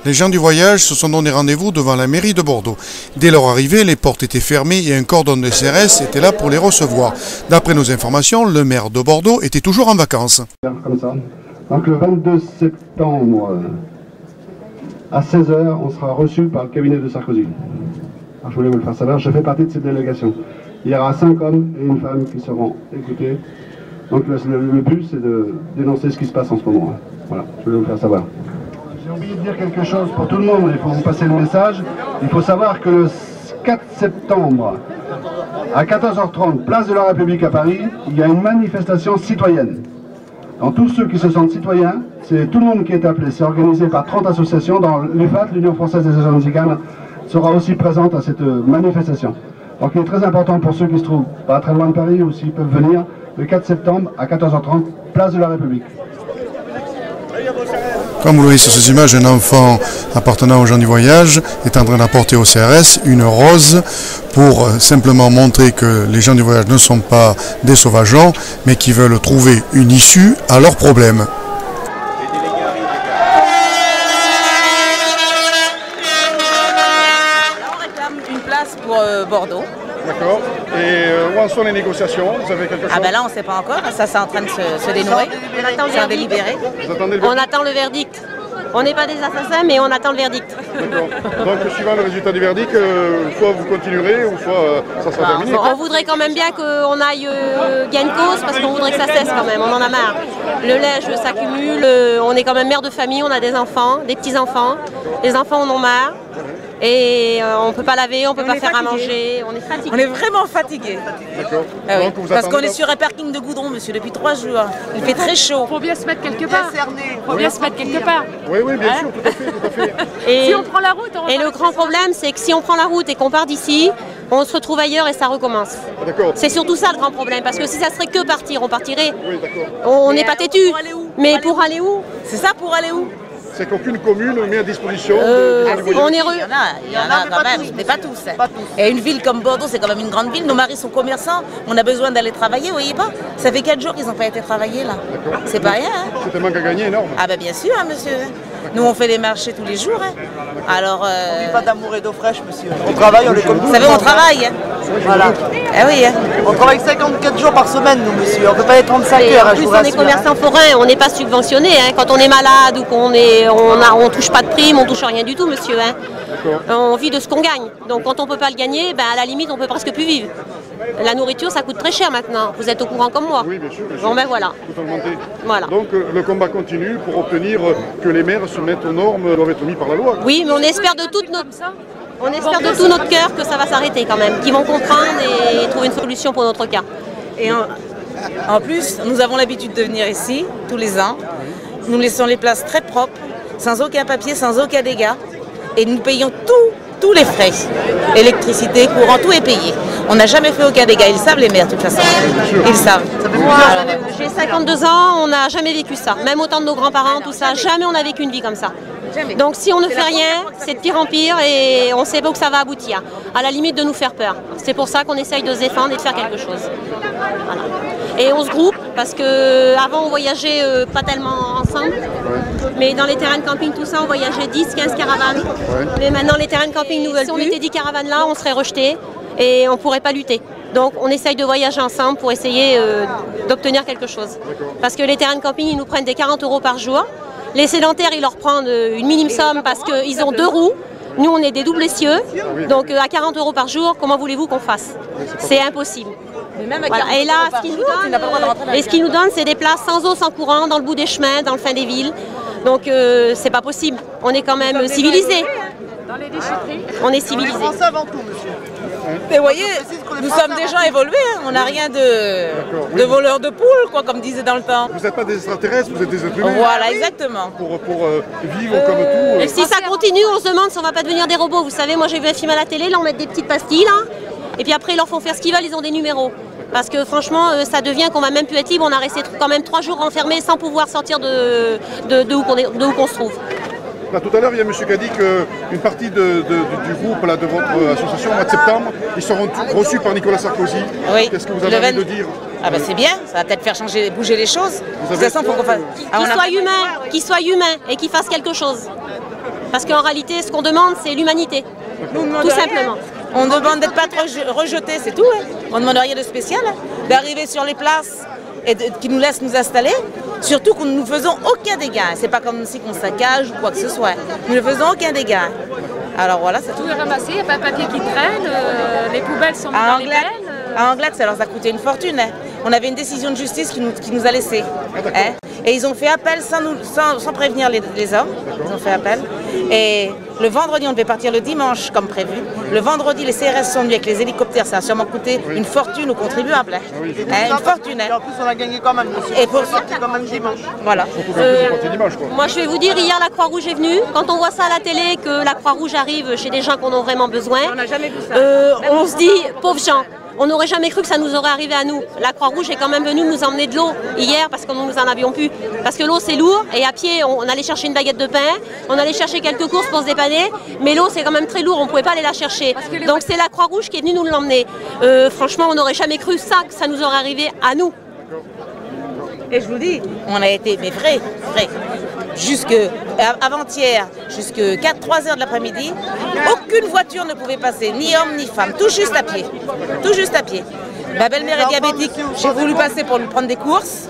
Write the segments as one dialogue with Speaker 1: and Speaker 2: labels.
Speaker 1: Les gens du voyage se sont donné rendez-vous devant la mairie de Bordeaux. Dès leur arrivée, les portes étaient fermées et un cordon de CRS était là pour les recevoir. D'après nos informations, le maire de Bordeaux était toujours en vacances.
Speaker 2: Comme ça. Donc le 22 septembre à 16 h, on sera reçu par le cabinet de Sarkozy. Alors, je voulais vous le faire savoir, je fais partie de cette délégation. Il y aura 5 hommes et une femme qui seront écoutés. Donc le but, c'est de dénoncer ce qui se passe en ce moment. Voilà, je voulais vous le faire savoir. J'ai oublié de dire quelque chose pour tout le monde, il faut vous passer le message. Il faut savoir que le 4 septembre, à 14 h 30, place de la République à Paris, il y a une manifestation citoyenne. Donc tous ceux qui se sentent citoyens, c'est tout le monde qui est appelé. C'est organisé par 30 associations, dans l'UFAT, l'Union Française des Agents Musicales, sera aussi présente à cette manifestation. Donc il est très important pour ceux qui se trouvent pas très loin de Paris ou s'ils peuvent venir, le 4 septembre à 14 h 30, place de la République.
Speaker 1: Comme vous le voyez sur ces images, un enfant appartenant aux gens du voyage est en train d'apporter au CRS une rose pour simplement montrer que les gens du voyage ne sont pas des sauvageons, mais qui veulent trouver une issue à leurs problèmes.
Speaker 3: On réclame une place pour Bordeaux.
Speaker 4: D'accord. Et où en sont les négociations? Vous avez quelque chose?
Speaker 3: Ah ben là on ne sait pas encore, ça c'est en train de se dénouer. On attend le verdict.
Speaker 4: Vous attendez le verdict?
Speaker 5: On attend le verdict. On n'est pas des assassins, mais on attend le verdict.
Speaker 4: D'accord. Donc suivant le résultat du verdict, soit vous continuerez, ou soit ça sera terminé.
Speaker 5: On voudrait quand même bien qu'on aille gain de cause, parce qu'on voudrait que ça cesse quand même, on en a marre. Le lait s'accumule, on est quand même mère de famille, on a des enfants, des petits-enfants. Les enfants en ont marre. Et on ne peut pas laver, on ne peut pas faire à manger, on est fatigué.
Speaker 3: On est vraiment fatigué.
Speaker 4: D'accord.
Speaker 3: Ah oui. Parce qu'on est sur un parking de goudron, monsieur, depuis 3 jours. Il fait très chaud.
Speaker 6: Il faut bien se mettre quelque part. Il faut bien se mettre quelque part.
Speaker 4: Oui, oui, bien sûr, tout à fait, tout à fait.
Speaker 5: Et,
Speaker 6: si on prend la route,
Speaker 5: et le grand problème, c'est que si on prend la route et qu'on part d'ici, on se retrouve ailleurs et ça recommence. C'est surtout ça le grand problème, parce que si ça serait que partir, on partirait.
Speaker 4: Oui, d'accord.
Speaker 5: On n'est pas têtu. Mais pour aller où?
Speaker 3: C'est ça, pour aller où?
Speaker 4: C'est qu'aucune commune met à disposition
Speaker 5: on est heureux.
Speaker 3: Il y en a quand même, mais pas tous. Et une ville comme Bordeaux, c'est quand même une grande ville. Nos maris sont commerçants, on a besoin d'aller travailler, vous voyez pas? Ça fait 4 jours qu'ils n'ont pas été travailler là. C'est pas rien. Hein.
Speaker 4: C'est un manque à gagner énorme.
Speaker 3: Ah ben bien sûr, hein, monsieur. Nous on fait les marchés tous les jours. Hein. Alors.
Speaker 7: On vit pas d'amour et d'eau fraîche, monsieur. On travaille, on est comme vous.
Speaker 3: Vous savez, on travaille. Hein.
Speaker 7: Voilà.
Speaker 3: Ah oui. Hein.
Speaker 7: On travaille 54 jours par semaine, nous, monsieur. On ne peut pas être 35 heures.
Speaker 5: En plus, on est commerçants forains, on n'est pas subventionné. Hein. Quand on est malade ou on touche pas de prime, on touche rien du tout, monsieur. Hein. On vit de ce qu'on gagne. Donc quand on peut pas le gagner, ben, à la limite, on peut presque plus vivre. La nourriture, ça coûte très cher maintenant. Vous êtes au courant comme moi.
Speaker 4: Oui, bien sûr. Bien sûr.
Speaker 5: Bon ben voilà.
Speaker 4: Voilà. Donc le combat continue pour obtenir que les maires se mettent aux normes, doivent être mis par la loi.
Speaker 5: Oui, mais on espère de tout notre cœur que ça va s'arrêter quand même, qu'ils vont comprendre et trouver une solution pour notre cas.
Speaker 3: Et en plus, nous avons l'habitude de venir ici tous les ans. Nous laissons les places très propres, sans aucun papier, sans aucun dégât. Et nous payons tous les frais. Électricité, courant, tout est payé. On n'a jamais fait aucun dégât. Ils savent, les maires, de toute façon. Ils le savent.
Speaker 5: Moi, j'ai 52 ans, on n'a jamais vécu ça. Même autant de nos grands-parents, tout ça. Jamais on a vécu une vie comme ça. Donc si on ne fait rien, c'est de pire en pire et on ne sait pas où ça va aboutir. À la limite de nous faire peur. C'est pour ça qu'on essaye de se défendre et de faire quelque chose. Voilà. Et on se groupe parce qu'avant on voyageait pas tellement ensemble. Mais dans les terrains de camping, tout ça, on voyageait 10, 15 caravanes. Mais maintenant les terrains de camping nous veulent plus. Si on était 10 caravanes là, on serait rejetés et on ne pourrait pas lutter. Donc on essaye de voyager ensemble pour essayer d'obtenir quelque chose. Parce que les terrains de camping, ils nous prennent des 40 € par jour. Les sédentaires, ils leur prennent une minime somme parce qu'ils ont 2 roues. Nous, on est des doubles essieux. Donc à 40 € par jour, comment voulez-vous qu'on fasse? C'est impossible. Voilà. Et là, ce qu'ils nous donnent, c'est des places sans eau, sans courant, dans le bout des chemins, dans le fin des villes. Donc c'est pas possible. On est quand même civilisés.
Speaker 6: Dans les déchetteries.
Speaker 5: On est civilisés.
Speaker 7: On Français avant tout, monsieur.
Speaker 3: Mais vous voyez, nous sommes des gens évolués, hein. On n'a rien de voleurs de poules, quoi, comme disait dans le temps.
Speaker 4: Vous n'êtes pas des extraterrestres, vous êtes des êtres humains.
Speaker 3: Voilà, exactement.
Speaker 4: Pour vivre comme tout.
Speaker 5: Et si ça continue, on se demande si on va pas devenir des robots. Vous savez, moi j'ai vu un film à la télé, là on met des petites pastilles, là, et puis après ils leur font faire ce qu'ils veulent, ils ont des numéros. Parce que franchement, ça devient qu'on va même plus être libre. On a resté quand même 3 jours enfermés sans pouvoir sortir de où qu'on se trouve.
Speaker 4: Là, tout à l'heure, il y a M. qui a dit qu'une partie du groupe là, de votre association, au mois de septembre, ils seront reçus par Nicolas Sarkozy.
Speaker 3: Oui.
Speaker 4: Qu'est-ce que vous avez envie de dire?
Speaker 3: Ah ben c'est bien, ça va peut-être faire bouger les choses. De toute façon, faut qu'on fasse...
Speaker 5: Qu'il soit humain et qu'il fasse quelque chose. Parce qu'en réalité, ce qu'on demande, c'est l'humanité. Tout simplement.
Speaker 3: On demande d'être pas trop rejeté, c'est tout. Hein. On ne demande rien de spécial. Hein. D'arriver sur les places et qu'ils nous laissent nous installer. Surtout que nous ne faisons aucun dégât. C'est pas comme si on saccage ou quoi que ce soit. Nous ne faisons aucun dégât. Alors voilà, c'est
Speaker 6: tout est ramassé, il n'y a pas de papier qui traîne, les poubelles sont mises dans les bennes.
Speaker 3: À Anglac, ça leur a coûté une fortune. Hein. On avait une décision de justice qui nous a laissés. Hein. Et ils ont fait appel sans prévenir les hommes. Ils ont fait appel. Et le vendredi, on devait partir le dimanche comme prévu. Le vendredi, les CRS sont venus avec les hélicoptères. Ça a sûrement coûté une fortune aux contribuables. Hein. Une fortune. Hein.
Speaker 7: Et en plus, on a gagné quand même.
Speaker 3: Et pour
Speaker 7: sortir quand même dimanche.
Speaker 3: Voilà.
Speaker 5: Moi, je vais vous dire, hier, la Croix-Rouge est venue. Quand on voit ça à la télé, que la Croix-Rouge arrive chez des gens qu'on a vraiment besoin,
Speaker 3: on n'a jamais vu ça.
Speaker 5: On se dit, pauvres gens. On n'aurait jamais cru que ça nous aurait arrivé à nous. La Croix-Rouge est quand même venue nous emmener de l'eau hier parce que nous en avions plus. Parce que l'eau c'est lourd et à pied on allait chercher une baguette de pain, on allait chercher quelques courses pour se dépanner, mais l'eau c'est quand même très lourd, on ne pouvait pas aller la chercher. Donc c'est la Croix-Rouge qui est venue nous l'emmener. Franchement on n'aurait jamais cru ça, que ça nous aurait arrivé à nous.
Speaker 3: Et je vous dis, on a été, mais vrai. Avant-hier, jusqu'à 3h de l'après-midi, aucune voiture ne pouvait passer, ni homme ni femme, tout juste à pied. Tout juste à pied. Ma belle-mère est diabétique, j'ai voulu passer pour lui prendre des courses.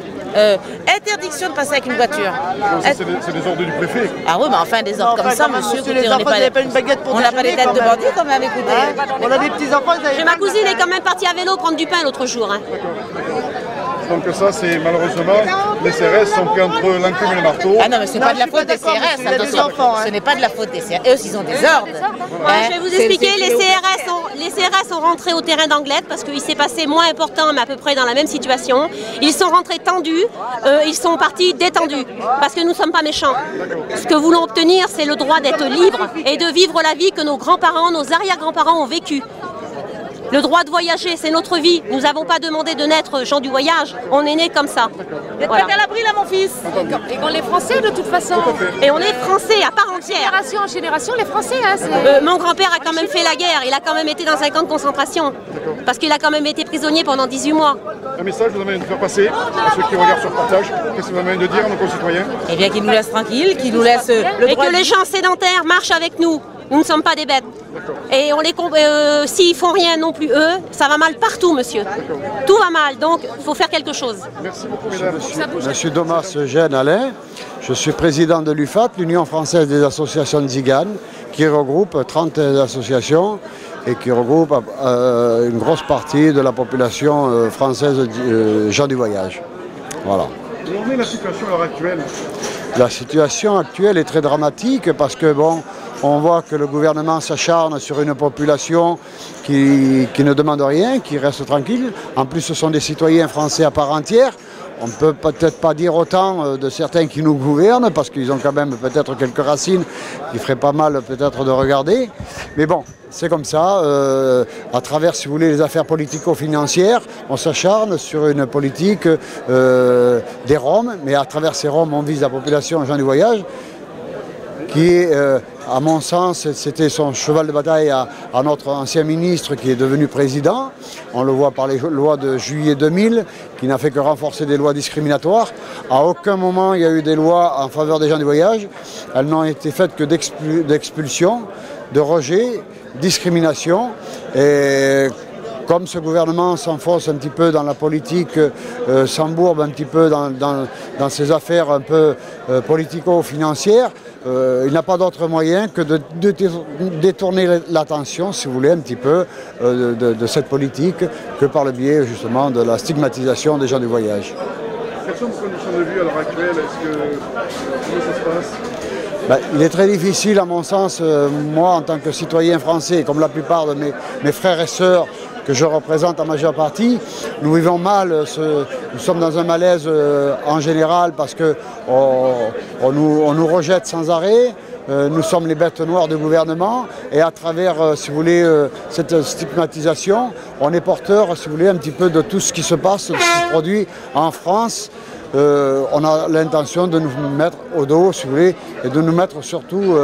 Speaker 3: Interdiction de passer avec une voiture.
Speaker 4: C'est des ordres du préfet.
Speaker 3: Ah oui, mais enfin des ordres comme ça, monsieur, écoutez, on n'a pas les têtes de bandits quand même, écoutez.
Speaker 7: On a des petits-enfants,
Speaker 5: ma cousine est quand même partie à vélo prendre du pain l'autre jour. Hein.
Speaker 4: Donc ça, c'est malheureusement, les CRS sont pris entre l'enclume et le marteau.
Speaker 3: Ah non, mais c'est pas de la faute des CRS, attention. Ce n'est pas de la faute des CRS. Eux, ils ont des ordres.
Speaker 5: Je vais vous expliquer, les CRS sont rentrés au terrain d'Anglet parce qu'il s'est passé moins important, mais à peu près dans la même situation. Ils sont rentrés tendus, ils sont partis détendus, parce que nous ne sommes pas méchants. Ce que voulons obtenir, c'est le droit d'être libre et de vivre la vie que nos grands-parents, nos arrière-grands-parents ont vécue. Le droit de voyager, c'est notre vie. Nous n'avons pas demandé de naître gens du voyage. On est né comme ça.
Speaker 3: Voilà. À l'abri là, mon fils.
Speaker 6: Et qu'on est français de toute façon.
Speaker 5: Et on est français à part entière.
Speaker 6: Génération en génération, les Français. Hein,
Speaker 5: mon grand-père a quand même fait la guerre. Il a quand même été dans un camp de concentration. Parce qu'il a quand même été prisonnier pendant 18 mois.
Speaker 4: Un message, vous avez de faire passer à ceux qui regardent ce reportage. Qu'est-ce que vous avez de dire à nos concitoyens?
Speaker 3: Eh bien, qu'ils nous laissent tranquilles, qu'ils nous laissent le droit.
Speaker 5: Et que les gens sédentaires marchent avec nous. Nous ne sommes pas des bêtes. Et on s'ils font rien non plus eux, ça va mal partout, monsieur. Tout va mal, donc il faut faire quelque chose.
Speaker 4: Merci beaucoup, mesdames.
Speaker 8: Je suis Thomas Eugène Alain. Je suis président de l'UFAT, l'Union française des associations de Zigane, qui regroupe 30 associations et qui regroupe une grosse partie de la population française gens du voyage. Voilà.
Speaker 4: Où en est la situation à l'heure actuelle?
Speaker 8: La situation actuelle est très dramatique parce que bon, on voit que le gouvernement s'acharne sur une population qui ne demande rien, qui reste tranquille. En plus, ce sont des citoyens français à part entière. On ne peut peut-être pas dire autant de certains qui nous gouvernent, parce qu'ils ont quand même peut-être quelques racines qui feraient pas mal peut-être de regarder. Mais bon, c'est comme ça. À travers, si vous voulez, les affaires politico-financières, on s'acharne sur une politique des Roms. Mais à travers ces Roms, on vise la population gens du voyage, qui est, à mon sens, c'était son cheval de bataille à notre ancien ministre qui est devenu président. On le voit par les lois de juillet 2000, qui n'a fait que renforcer des lois discriminatoires. À aucun moment il y a eu des lois en faveur des gens du voyage. Elles n'ont été faites que d'expulsion, de rejet, discrimination. Et comme ce gouvernement s'enfonce un petit peu dans la politique, s'embourbe un petit peu dans ses affaires un peu politico-financières, il n'a pas d'autre moyen que de détourner l'attention, si vous voulez, un petit peu de cette politique que par le biais justement de la stigmatisation des gens du voyage.
Speaker 4: Quelles sont vos conditions de vie à l'heure actuelle? Comment ça se passe?
Speaker 8: Il est très difficile, à mon sens, moi en tant que citoyen français, comme la plupart de mes frères et sœurs que je représente en majeure partie, nous vivons mal, nous sommes dans un malaise en général parce qu'on nous rejette sans arrêt, nous sommes les bêtes noires du gouvernement et à travers, si vous voulez, cette stigmatisation, on est porteur, si vous voulez, un petit peu de tout ce qui se passe, de ce qui se produit en France. On a l'intention de nous mettre au dos, si vous voulez, et de nous mettre surtout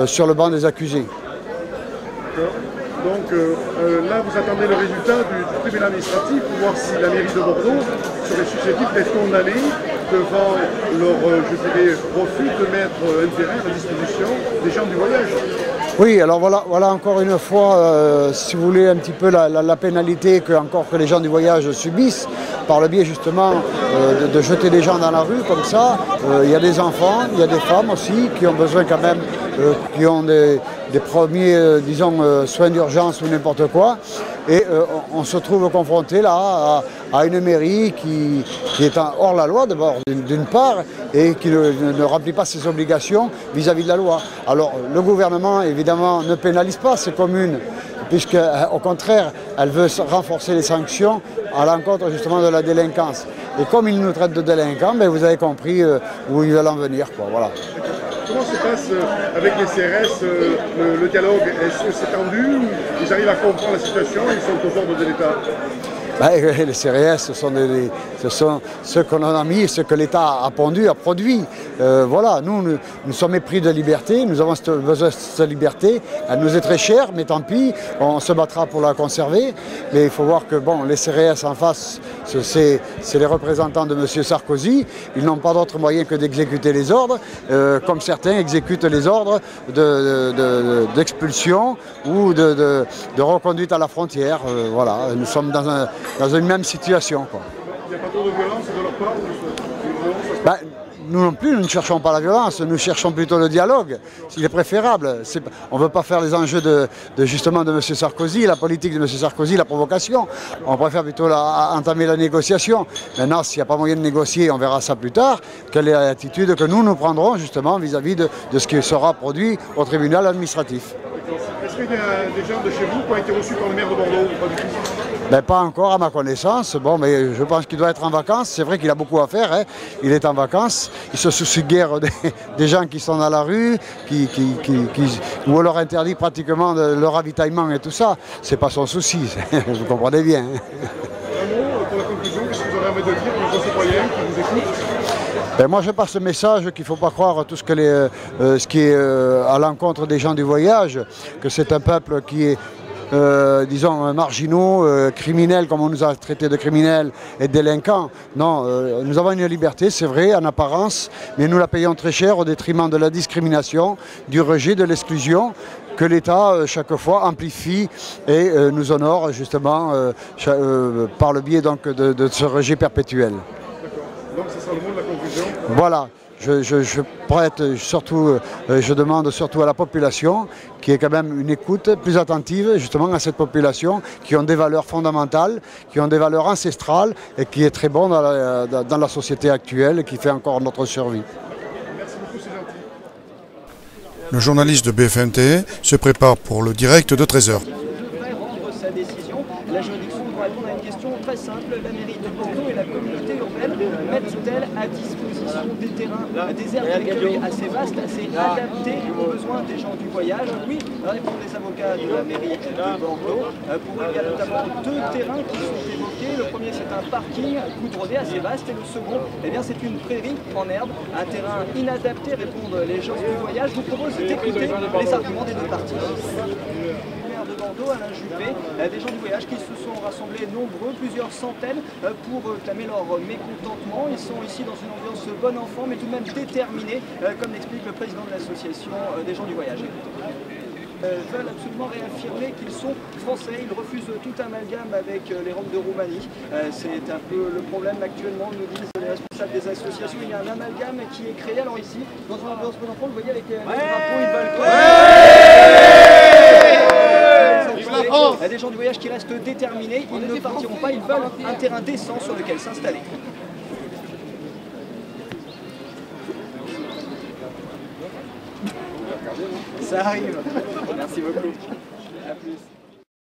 Speaker 8: sur le banc des accusés.
Speaker 4: Donc là, vous attendez le résultat du tribunal administratif pour voir si la mairie de Bordeaux serait susceptible d'être condamnée devant leur, je dirais, profit de mettre un terrain à la disposition des gens du voyage.
Speaker 8: Oui, alors voilà encore une fois, si vous voulez, un petit peu la pénalité que les gens du voyage subissent, par le biais justement de jeter des gens dans la rue comme ça. Il y a des enfants, il y a des femmes aussi qui ont besoin quand même, qui ont des premiers, disons, soins d'urgence ou n'importe quoi. Et on se trouve confronté là à une mairie qui est hors la loi d'abord d'une part et qui ne remplit pas ses obligations vis-à-vis de la loi. Alors le gouvernement évidemment ne pénalise pas ces communes puisqu'au contraire elle veut renforcer les sanctions à l'encontre justement de la délinquance. Et comme ils nous traitent de délinquants, ben, vous avez compris où ils veulent en venir, quoi, voilà.
Speaker 4: Comment se passe avec les CRS le dialogue? Est-ce que c'est tendu? Ils arrivent à comprendre la situation? Ils sont aux ordres de l'État?
Speaker 8: Les CRS, ce sont ceux qu'on a mis, ce que l'État a produit. Voilà, nous sommes épris de liberté, nous avons besoin de cette liberté. Elle nous est très chère, mais tant pis, on se battra pour la conserver. Mais il faut voir que bon, les CRS en face, c'est les représentants de M. Sarkozy. Ils n'ont pas d'autre moyen que d'exécuter les ordres, comme certains exécutent les ordres d'expulsion ou de reconduite à la frontière. Voilà, nous sommes dans une même situation, quoi.
Speaker 4: Il n'y a pas trop de violence de leur part?
Speaker 8: Nous non plus, nous ne cherchons pas la violence, nous cherchons plutôt le dialogue. Il est préférable. On ne veut pas faire les enjeux justement de M. Sarkozy, la politique de M. Sarkozy, la provocation. On préfère plutôt entamer la négociation. Maintenant, s'il n'y a pas moyen de négocier, on verra ça plus tard. Quelle est l'attitude que nous prendrons justement vis-à-vis de ce qui sera produit au tribunal administratif.
Speaker 4: Est-ce qu'il y a des gens de chez vous qui ont été reçus par le maire de Bordeaux ou pas du tout?
Speaker 8: Pas encore à ma connaissance, bon, mais je pense qu'il doit être en vacances. C'est vrai qu'il a beaucoup à faire, hein. Il est en vacances, il se soucie guère des gens qui sont dans la rue, où on leur interdit pratiquement le ravitaillement et tout ça. C'est pas son souci, vous comprenez bien. Hein.
Speaker 4: Un mot pour la conclusion, qu'est-ce que vous aurez envie de dire pour nos citoyens qui vous écoutent?
Speaker 8: Moi je passe ce message qu'il ne faut pas croire tout ce qui est à l'encontre des gens du voyage, que c'est un peuple qui est disons marginaux, criminels comme on nous a traités de criminels et de délinquants. Non, nous avons une liberté, c'est vrai, en apparence, mais nous la payons très cher au détriment de la discrimination, du rejet, de l'exclusion que l'État, chaque fois, amplifie et nous honore justement par le biais donc, de ce rejet perpétuel.
Speaker 4: D'accord. Donc c'est ça le mot de la conclusion.
Speaker 8: Voilà. Je prête surtout, je demande surtout à la population qui est quand même une écoute plus attentive justement à cette population qui ont des valeurs fondamentales, qui ont des valeurs ancestrales et qui est très bon dans la société actuelle et qui fait encore notre survie.
Speaker 4: Merci beaucoup, c'est gentil.
Speaker 1: Le journaliste de BFM TV se prépare pour le direct de 13h.
Speaker 9: Sa décision. La juridiction doit répondre à une question très simple. La mairie de Bordeaux et la communauté urbaine mettent-elles à disposition des terrains, des aires d'accueil assez vastes, assez adaptés aux besoins des gens du voyage? Oui, répondent les avocats de la mairie de Bordeaux. Pour eux, il y a notamment deux terrains qui sont évoqués. Le premier, c'est un parking goudronné assez vaste et le second, eh bien, c'est une prairie en herbe. Un terrain inadapté, répondent les gens du voyage. Je vous propose d'écouter les arguments des deux parties. De Bordeaux, Alain Juppé, des gens du voyage qui se sont rassemblés nombreux, plusieurs centaines, pour clamer leur mécontentement. Ils sont ici dans une ambiance bon enfant, mais tout de même déterminés, comme l'explique le président de l'association des gens du voyage. Veulent absolument réaffirmer qu'ils sont français. Ils refusent tout amalgame avec les Roms de Roumanie. C'est un peu le problème actuellement, nous disent les responsables des associations. Il y a un amalgame qui est créé. Alors ici, dans une ambiance bon enfant, vous voyez avec les drapeaux, ils veulent des gens du voyage qui restent déterminés, ils ne partiront pas, ils veulent un terrain décent sur lequel s'installer. Ça arrive. Merci beaucoup. À plus.